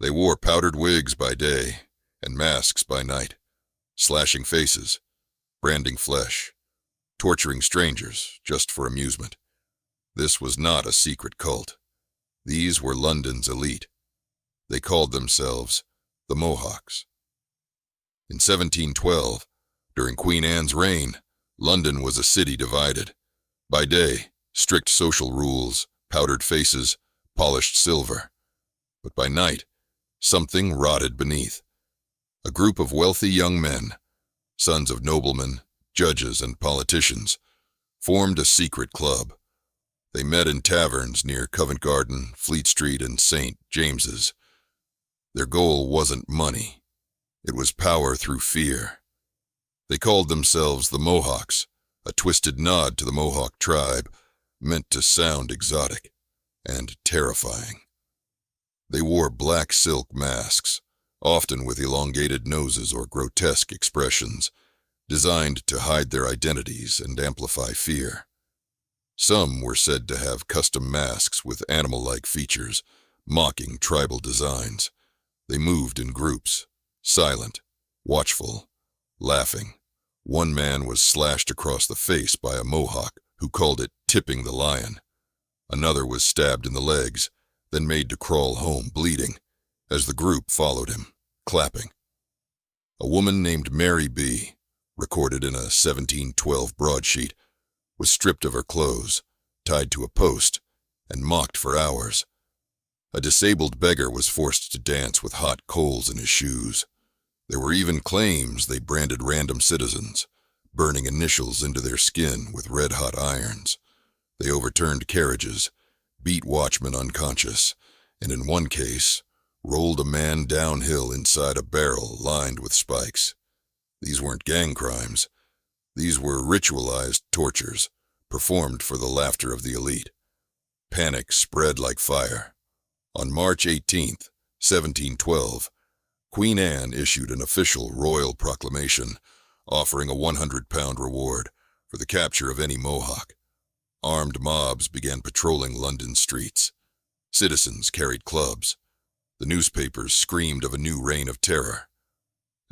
They wore powdered wigs by day and masks by night, slashing faces, branding flesh, torturing strangers just for amusement. This was not a secret cult. These were London's elite. They called themselves the Mohocks. In 1712, during Queen Anne's reign, London was a city divided. By day, strict social rules, powdered faces, polished silver. But by night, something rotted beneath. A group of wealthy young men, sons of noblemen, judges, and politicians, formed a secret club. They met in taverns near Covent Garden, Fleet Street, and St. James's. Their goal wasn't money. It was power through fear. They called themselves the Mohocks, a twisted nod to the Mohawk tribe, meant to sound exotic and terrifying. They wore black silk masks, often with elongated noses or grotesque expressions, designed to hide their identities and amplify fear. Some were said to have custom masks with animal-like features, mocking tribal designs. They moved in groups, silent, watchful, laughing. One man was slashed across the face by a Mohawk who called it tipping the lion. Another was stabbed in the legs, then made to crawl home bleeding, as the group followed him, clapping. A woman named Mary B., recorded in a 1712 broadsheet, was stripped of her clothes, tied to a post, and mocked for hours. A disabled beggar was forced to dance with hot coals in his shoes. There were even claims they branded random citizens, burning initials into their skin with red-hot irons. They overturned carriages, beat watchmen unconscious, and in one case, rolled a man downhill inside a barrel lined with spikes. These weren't gang crimes. These were ritualized tortures, performed for the laughter of the elite. Panic spread like fire. On March 18, 1712, Queen Anne issued an official royal proclamation offering a 100-pound reward for the capture of any Mohawk. Armed mobs began patrolling London streets. Citizens carried clubs. The newspapers screamed of a new reign of terror.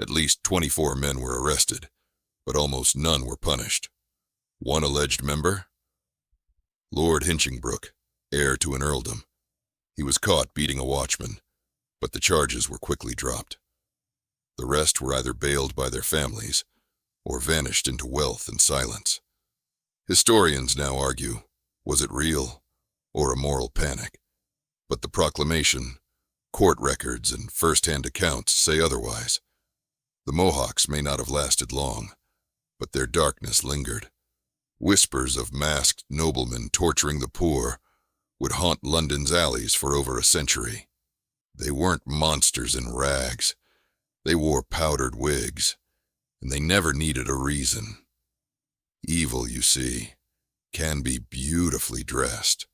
At least 24 men were arrested, but almost none were punished. One alleged member? Lord Hinchingbrook, heir to an earldom. He was caught beating a watchman, but the charges were quickly dropped. The rest were either bailed by their families or vanished into wealth and silence. Historians now argue, was it real or a moral panic? But the proclamation, court records, and first-hand accounts say otherwise. The Mohawks may not have lasted long, but their darkness lingered. Whispers of masked noblemen torturing the poor would haunt London's alleys for over a century. They weren't monsters in rags. They wore powdered wigs, and they never needed a reason. Evil, you see, can be beautifully dressed.